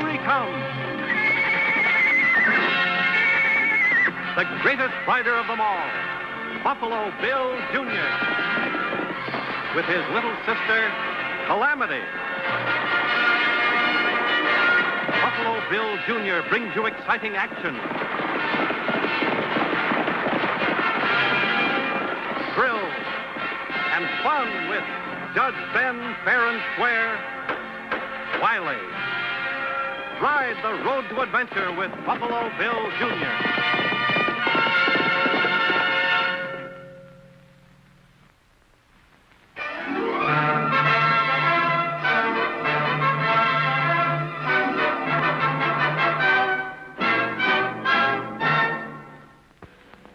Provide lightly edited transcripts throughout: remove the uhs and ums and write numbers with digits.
Here he comes. The greatest rider of them all, Buffalo Bill Jr. with his little sister, Calamity. Buffalo Bill Jr. brings you exciting action, thrills, and fun with Judge Ben fair and square, Wiley. Ride the road to adventure with Buffalo Bill Jr.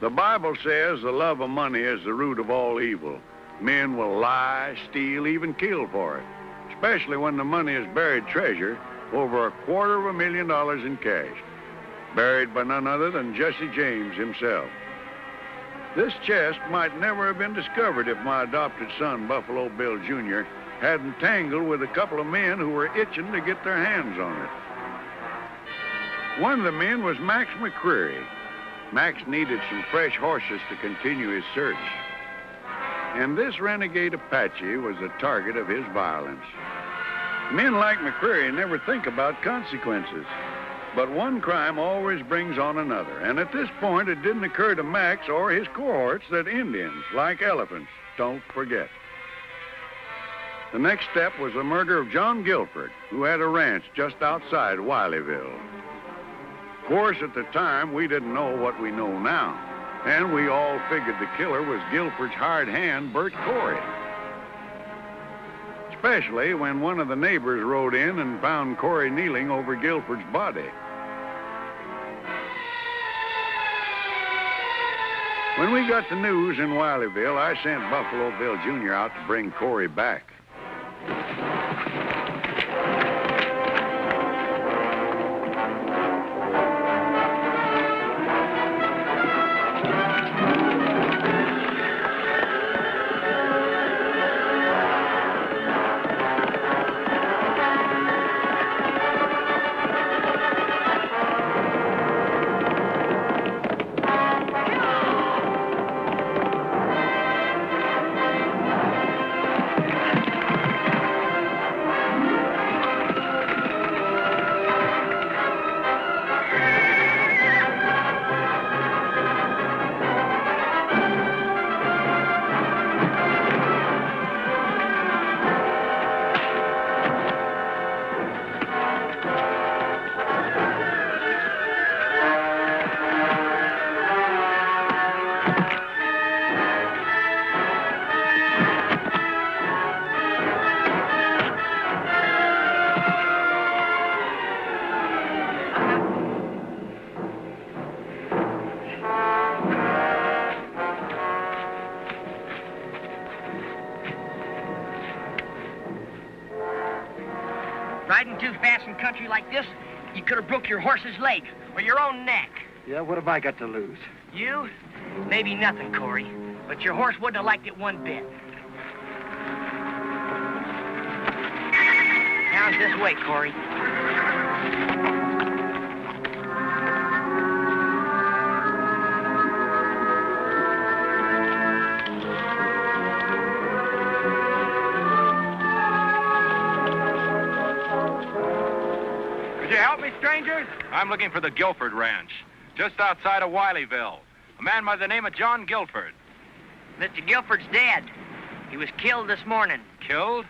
The Bible says the love of money is the root of all evil. Men will lie, steal, even kill for it, especially when the money is buried treasure, over $250,000 in cash, buried by none other than Jesse James himself. This chest might never have been discovered if my adopted son, Buffalo Bill Jr., hadn't tangled with a couple of men who were itching to get their hands on it. One of the men was Max McCreary. Max needed some fresh horses to continue his search. And this renegade Apache was the target of his violence. Men like McCreary never think about consequences. But one crime always brings on another. And at this point, it didn't occur to Max or his cohorts that Indians, like elephants, don't forget. The next step was the murder of John Guilford, who had a ranch just outside Wileyville. Of course, at the time, we didn't know what we know now, and we all figured the killer was Guilford's hired hand, Bert Corey. Especially when one of the neighbors rode in and found Corey kneeling over Guilford's body. When we got the news in Wileyville, I sent Buffalo Bill Jr. out to bring Corey back. Riding too fast in country like this, you could have broke your horse's leg or your own neck. Yeah, what have I got to lose? You? Maybe nothing, Corey. But your horse wouldn't have liked it one bit. Down this way, Corey. Could you help me, strangers? I'm looking for the Guilford Ranch, just outside of Wileyville. A man by the name of John Guilford. Mr. Guilford's dead. He was killed this morning. Killed?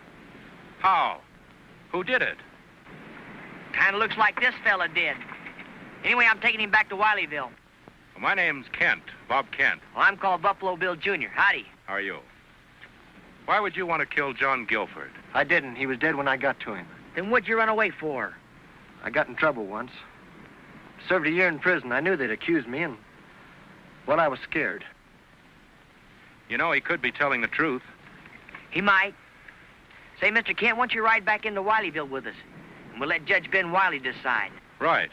How? Who did it? Kind of looks like this fella did. Anyway, I'm taking him back to Wileyville. Well, my name's Kent, Bob Kent. Well, I'm called Buffalo Bill Jr. Howdy. How are you? Why would you want to kill John Guilford? I didn't. He was dead when I got to him. Then what'd you run away for? I got in trouble once. Served a year in prison. I knew they'd accuse me, and, well, I was scared. You know, he could be telling the truth. He might. Say, Mr. Kent, why don't you ride back into Wileyville with us? And we'll let Judge Ben Wiley decide. Right.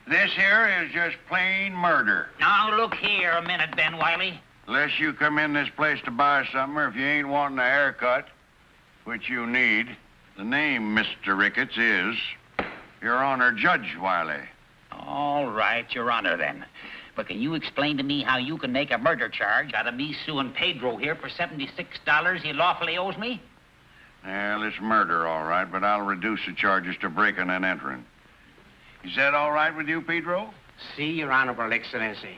This here is just plain murder. Now, look here a minute, Ben Wiley. Unless you come in this place to buy something, or if you ain't wanting a haircut, which you need, the name, Mr. Ricketts, is Your Honor, Judge Wiley. All right, Your Honor, then. But can you explain to me how you can make a murder charge out of me suing Pedro here for $76 he lawfully owes me? Well, it's murder, all right, but I'll reduce the charges to breaking and entering. Is that all right with you, Pedro? Si, Your Honorable Excellency.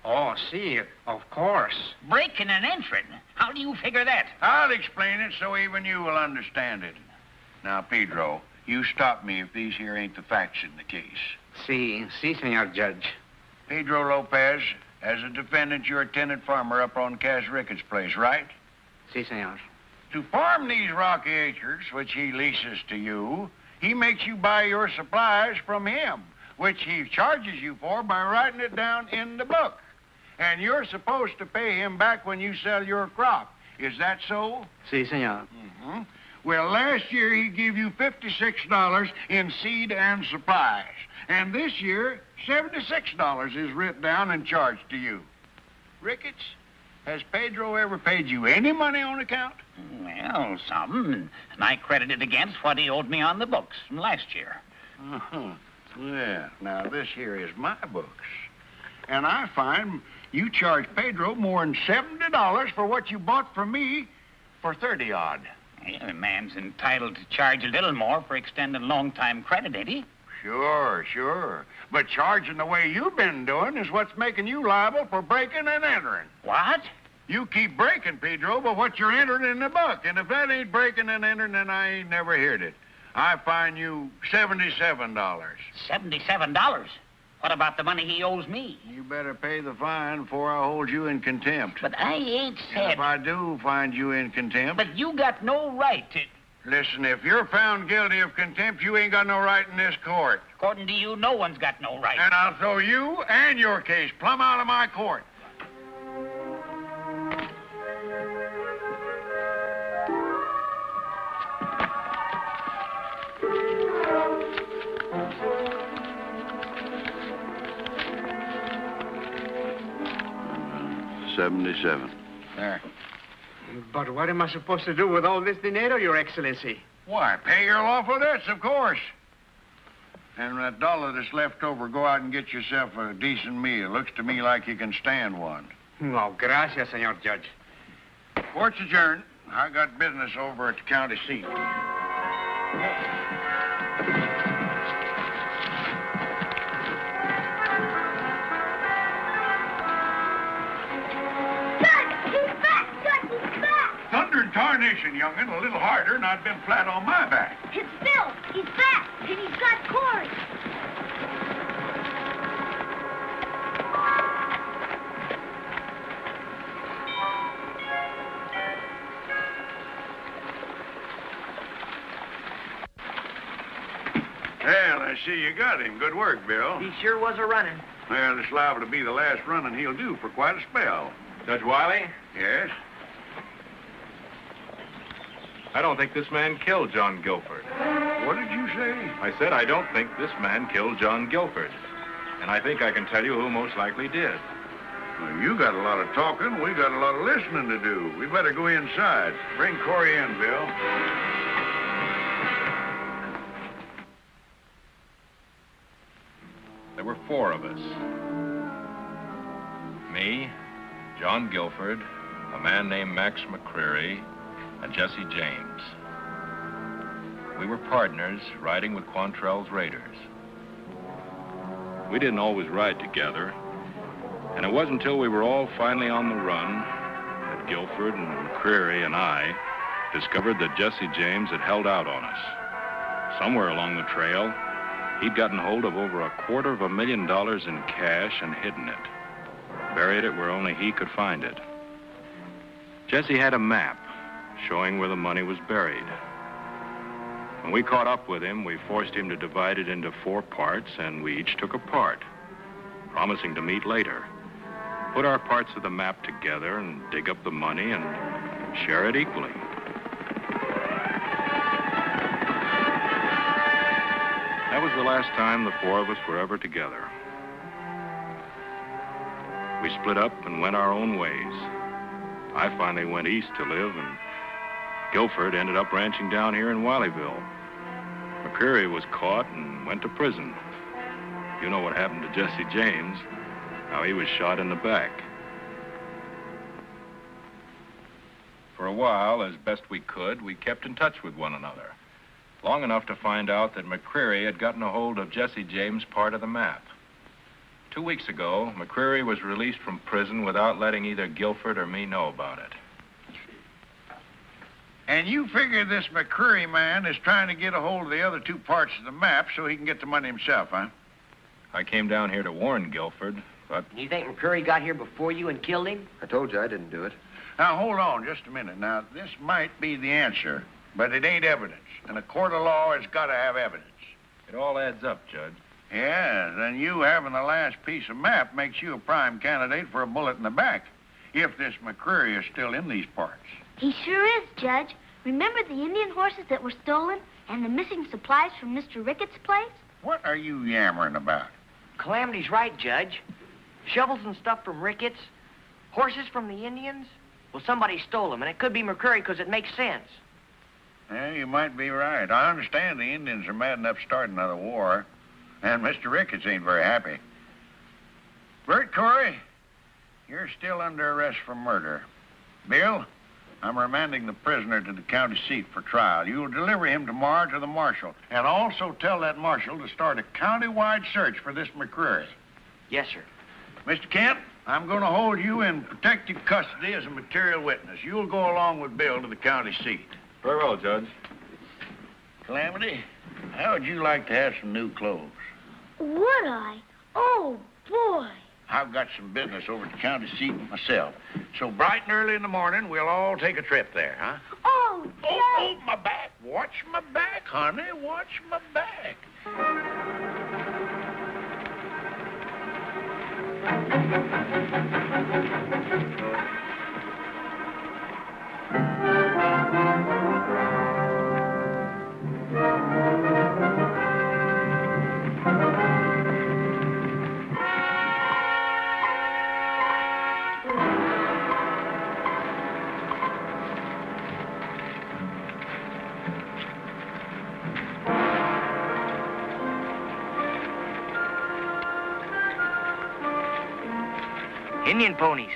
Oh, si, of course. Breaking and entering? How do you figure that? I'll explain it so even you will understand it. Now, Pedro, you stop me if these here ain't the facts in the case. Si, Senor Judge. Pedro Lopez, as a defendant, you're a tenant farmer up on Cass Ricketts' place, right? Si, Senor. To farm these rocky acres, which he leases to you, he makes you buy your supplies from him, which he charges you for by writing it down in the book. And you're supposed to pay him back when you sell your crop. Is that so? Si, Senor. Mm-hmm. Well, last year he gave you $56 in seed and supplies. And this year, $76 is written down and charged to you. Ricketts, has Pedro ever paid you any money on account? Well, some. And I credited against what he owed me on the books from last year. Uh-huh. Yeah, now this here is my books. And I find you charged Pedro more than $70 for what you bought from me for 30-odd. Yeah, a man's entitled to charge a little more for extending long-time credit, ain't he? Sure. But charging the way you've been doing is what's making you liable for breaking and entering. What? You keep breaking, Pedro, but what you're entering in the book. And if that ain't breaking and entering, then I ain't never heard it. I fine you $77. $77? What about the money he owes me? You better pay the fine before I hold you in contempt. But I ain't And said... if I do find you in contempt... But you got no right to... Listen, if you're found guilty of contempt, you ain't got no right in this court. According to you, no one's got no right. And I'll throw you and your case plumb out of my court. $77. There. But what am I supposed to do with all this dinero, Your Excellency? Why, pay your lawful debts, of course. And that dollar that's left over, go out and get yourself a decent meal. Looks to me like you can stand one. Oh, gracias, Senor Judge. Court's adjourned. I got business over at the county seat. Thunder and tarnation, young'un. A little harder, and I'd been flat on my back. It's Bill. He's back, and he's got Corey. Well, I see you got him. Good work, Bill. He sure was a running. Well, it's liable to be the last running he'll do for quite a spell. Judge Wiley, Yes? I don't think this man killed John Guilford. What did you say? I said I don't think this man killed John Guilford. And I think I can tell you who most likely did. Well, you got a lot of talking. We got a lot of listening to do. We better go inside. Bring Corey in, Bill. There were four of us. Me, John Guilford, a man named Max McCreary, and Jesse James. We were partners riding with Quantrell's raiders. We didn't always ride together, and it wasn't until we were all finally on the run that Guilford and McCreary and I discovered that Jesse James had held out on us. Somewhere along the trail, he'd gotten hold of over $250,000 in cash and hidden it. Buried it where only he could find it. Jesse had a map showing where the money was buried. When we caught up with him, we forced him to divide it into 4 parts, and we each took a part, promising to meet later, put our parts of the map together and dig up the money and share it equally. That was the last time the 4 of us were ever together. We split up and went our own ways. I finally went east to live, and Guilford ended up ranching down here in Wileyville. McCreary was caught and went to prison. You know what happened to Jesse James, how he was shot in the back. For a while, as best we could, we kept in touch with one another, long enough to find out that McCreary had gotten a hold of Jesse James' part of the map. 2 weeks ago, McCreary was released from prison without letting either Guilford or me know about it. And you figure this McCreary man is trying to get a hold of the other 2 parts of the map so he can get the money himself, huh? I came down here to warn Guilford, but... You think McCreary got here before you and killed him? I told you I didn't do it. Now, hold on just a minute. Now, this might be the answer, but it ain't evidence. And a court of law has got to have evidence. It all adds up, Judge. Yes, and you having the last piece of map makes you a prime candidate for a bullet in the back, if this McCreary is still in these parts. He sure is, Judge. Remember the Indian horses that were stolen and the missing supplies from Mr. Ricketts' place? What are you yammering about? Calamity's right, Judge. Shovels and stuff from Ricketts, horses from the Indians. Well, somebody stole them, and it could be McCreary because it makes sense. Yeah, you might be right. I understand the Indians are mad enough to start another war, and Mr. Ricketts ain't very happy. Bert Corey, you're still under arrest for murder. Bill, I'm remanding the prisoner to the county seat for trial. You'll deliver him tomorrow to the marshal, and also tell that marshal to start a county-wide search for this McCreary. Yes, sir. Mr. Kent, I'm going to hold you in protective custody as a material witness. You'll go along with Bill to the county seat. Very well, Judge. Calamity, how would you like to have some new clothes? Would I? Oh, boy. I've got some business over at the county seat myself. So bright and early in the morning, we'll all take a trip there, huh? Oh, Judge. Oh, my back. Watch my back, honey. Watch my back. Indian ponies.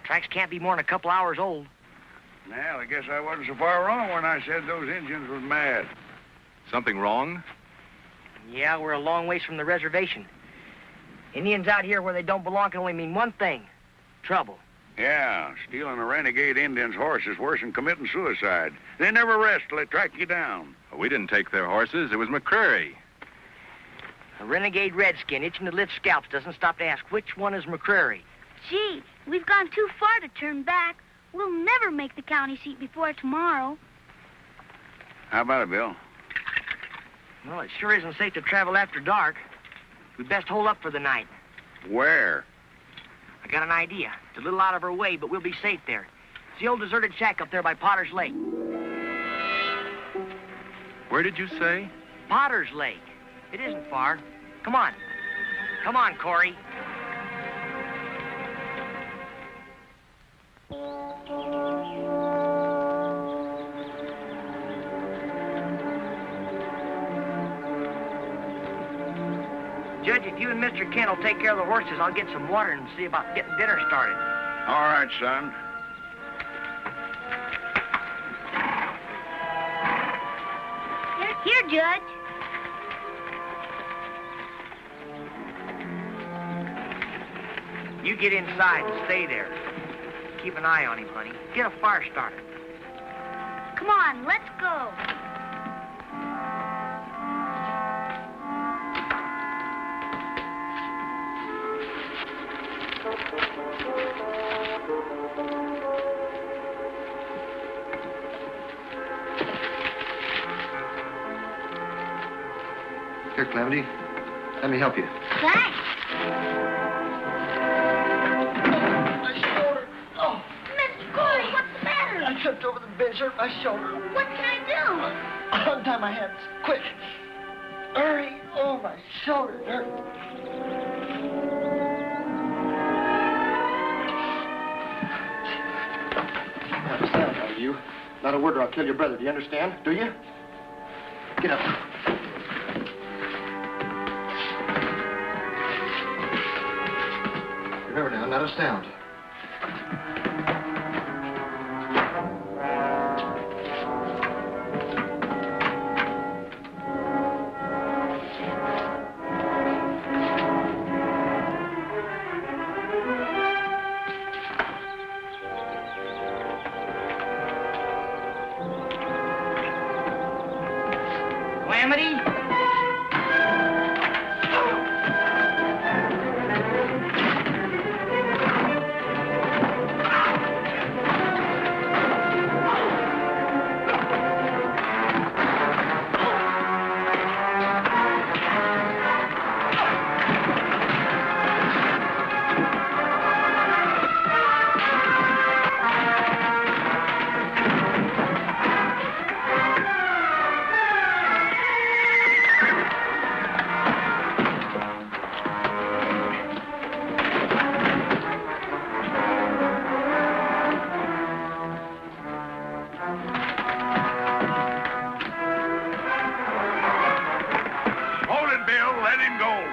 Tracks can't be more than a couple hours old. Well, I guess I wasn't so far wrong when I said those Indians was mad. Something wrong? Yeah, we're a long ways from the reservation. Indians out here where they don't belong can only mean one thing. Trouble. Yeah, stealing a renegade Indian's horse is worse than committing suicide. They never rest till they track you down. We didn't take their horses. It was McCreary. A renegade redskin itching to lift scalps doesn't stop to ask which one is McCreary. Gee, we've gone too far to turn back. We'll never make the county seat before tomorrow. How about it, Bill? Well, it sure isn't safe to travel after dark. We'd best hold up for the night. Where? I got an idea. It's a little out of our way, but we'll be safe there. It's the old deserted shack up there by Potter's Lake. Where did you say? Potter's Lake. It isn't far. Come on. Come on, Corey. Judge, if you and Mr. Kent will take care of the horses, I'll get some water and see about getting dinner started. All right, son. Here, Judge. You get inside and stay there. Keep an eye on him, honey. Get a fire started. Come on, let's go. Here, Calamity. Let me help you. Thanks. I tripped over the bench, hurt my shoulder. What can I do? Untie my hands, quick. Hurry. Oh, my shoulder hurt. you. Not a word or I'll kill your brother. Do you understand? Do you? Get up. Remember now, not a sound. Calamity?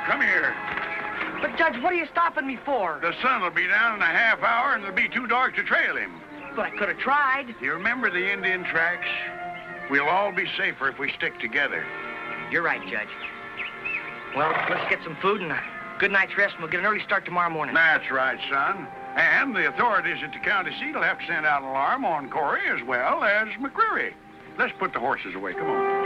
Come here. But, Judge, what are you stopping me for? The sun will be down in a half hour, and it'll be too dark to trail him. But I could have tried. You remember the Indian tracks? We'll all be safer if we stick together. You're right, Judge. Well, let's get some food and a good night's rest, and we'll get an early start tomorrow morning. That's right, son. And the authorities at the county seat will have to send out an alarm on Corey as well as McCreary. Let's put the horses away. Come on.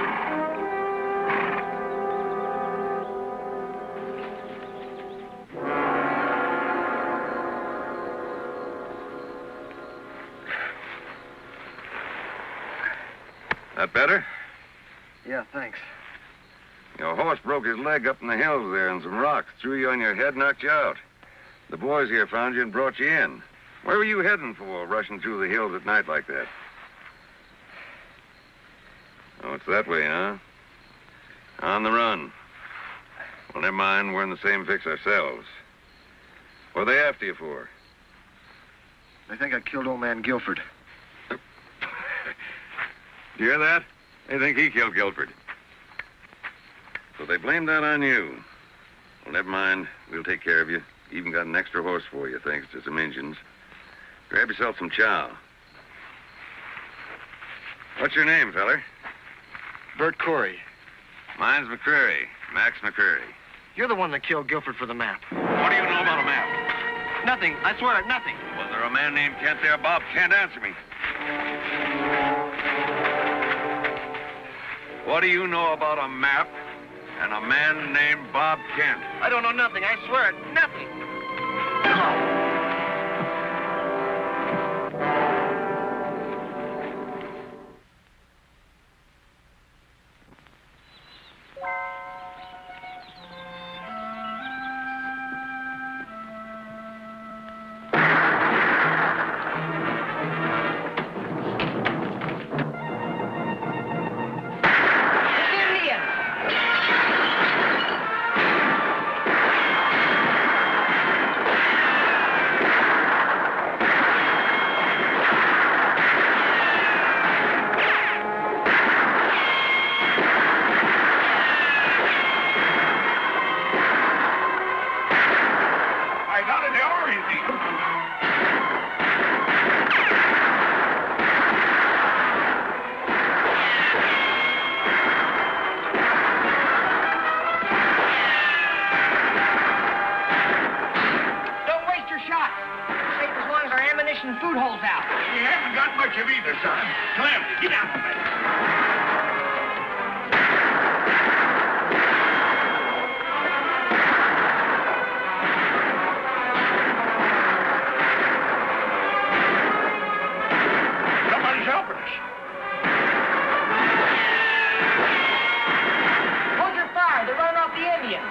That better? Yeah, thanks. Your horse broke his leg up in the hills there, and some rocks threw you on your head, knocked you out. The boys here found you and brought you in. Where were you heading for, rushing through the hills at night like that? Oh, it's that way, huh? On the run. Well, never mind. We're in the same fix ourselves. What are they after you for? They think I killed old man Guilford. You hear that? They think he killed Guilford. So they blame that on you. Well, never mind. We'll take care of you. Even got an extra horse for you, thanks to some Injuns. Grab yourself some chow. What's your name, feller? Bert Corey. Mine's McCreary. Max McCreary. You're the one that killed Guilford for the map. What do you know about a map? Nothing. I swear it, nothing. Was there a man named Kent there, Bob? Can't answer me. What do you know about a map and a man named Bob Kent? I don't know nothing. I swear it, nothing. Food holes out. We haven't got much of either, son. Calamity, get down from there. Somebody's helping us. Hold your fire. They're running off the Indians.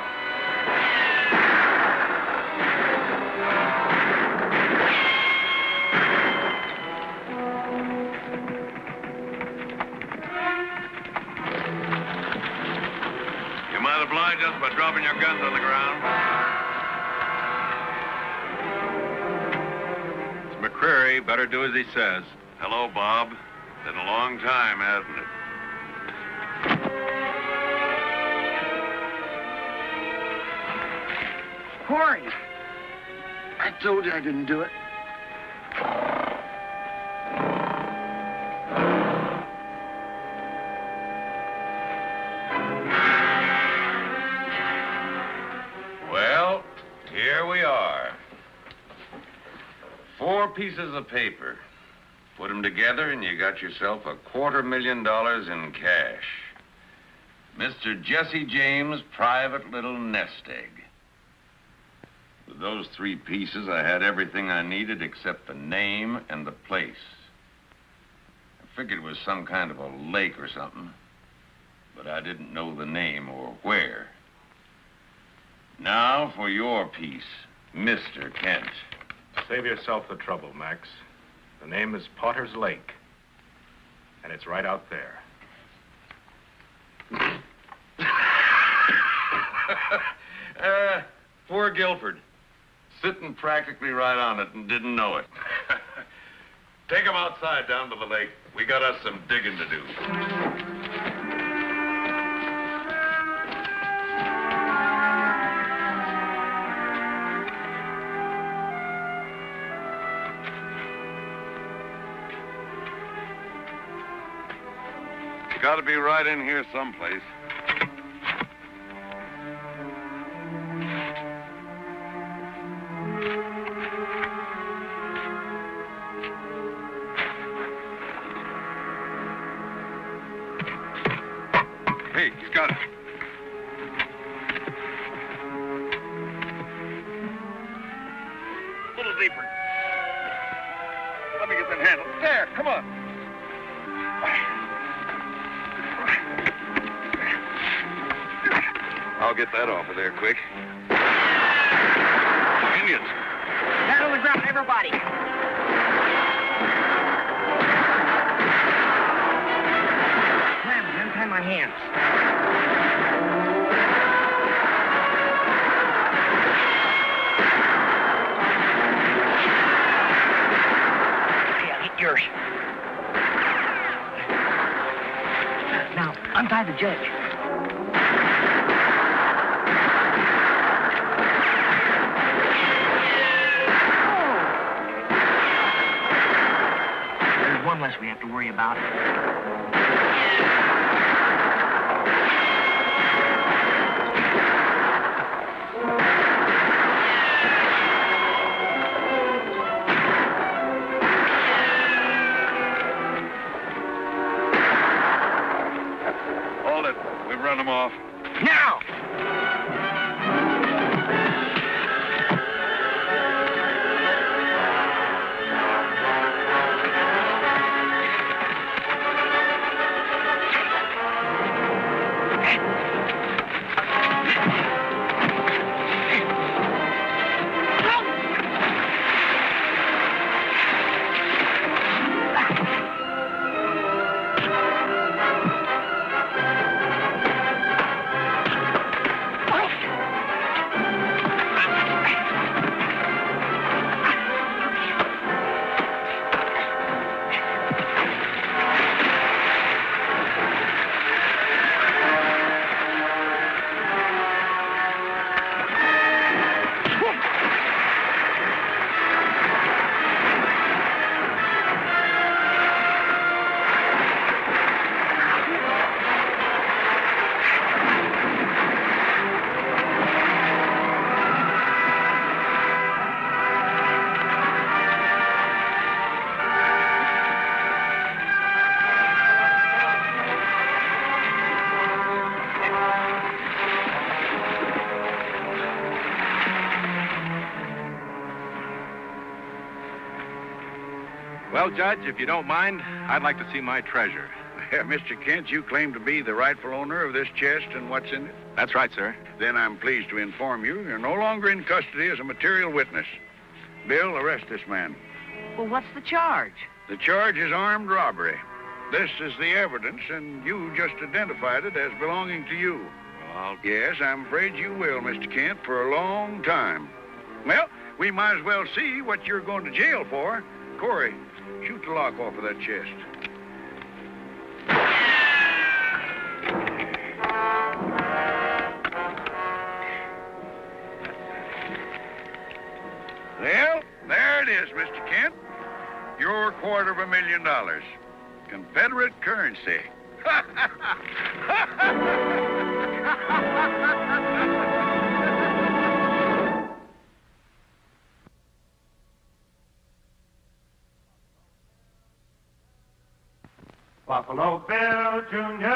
Oblige us by dropping your guns on the ground. It's McCreary. Better do as he says. Hello, Bob. Been a long time, hasn't it? Corey! I told you I didn't do it. Well, here we are. 4 pieces of paper. Put them together and you got yourself $250,000 in cash. Mr. Jesse James' private little nest egg. With those 3 pieces, I had everything I needed except the name and the place. I figured it was some kind of a lake or something, but I didn't know the name or where. Now for your piece, Mr. Kent. Save yourself the trouble, Max. The name is Potter's Lake, and it's right out there. Poor Guilford. Sitting practically right on it and didn't know it. Take him outside down to the lake. We got us some digging to do. You got to be right in here someplace. Hey, he's got it. A little deeper. Let me get that handle. There, come on. I'll get that off of there quick. Indians. Down on the ground, everybody. Untie my hands. Yeah, get yours. Now, untie the judge. There's one less we have to worry about. Hold it. We've run them off. Now! Well, Judge, if you don't mind, I'd like to see my treasure. Mr. Kent, you claim to be the rightful owner of this chest and what's in it? That's right, sir. Then I'm pleased to inform you you're no longer in custody as a material witness. Bill, arrest this man. Well, what's the charge? The charge is armed robbery. This is the evidence, and you just identified it as belonging to you. Well, Yes, I'm afraid you will, Mr. Kent, for a long time. Well, we might as well see what you're going to jail for. Corey, shoot the lock off of that chest. it is, Mr. Kent. Your $250,000. Confederate currency. Buffalo Bill Jr.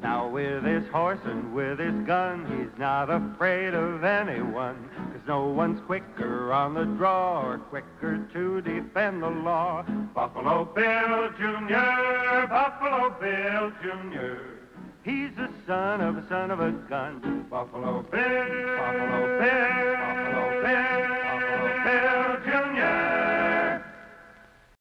Now with his horse and with his gun, he's not afraid of anyone, 'cause no one's quicker on the draw or quicker to defend the law. Buffalo Bill Jr., Buffalo Bill Jr. He's the son of a gun. Buffalo Bill, Buffalo Bill, Buffalo Bill, Buffalo Bill Jr.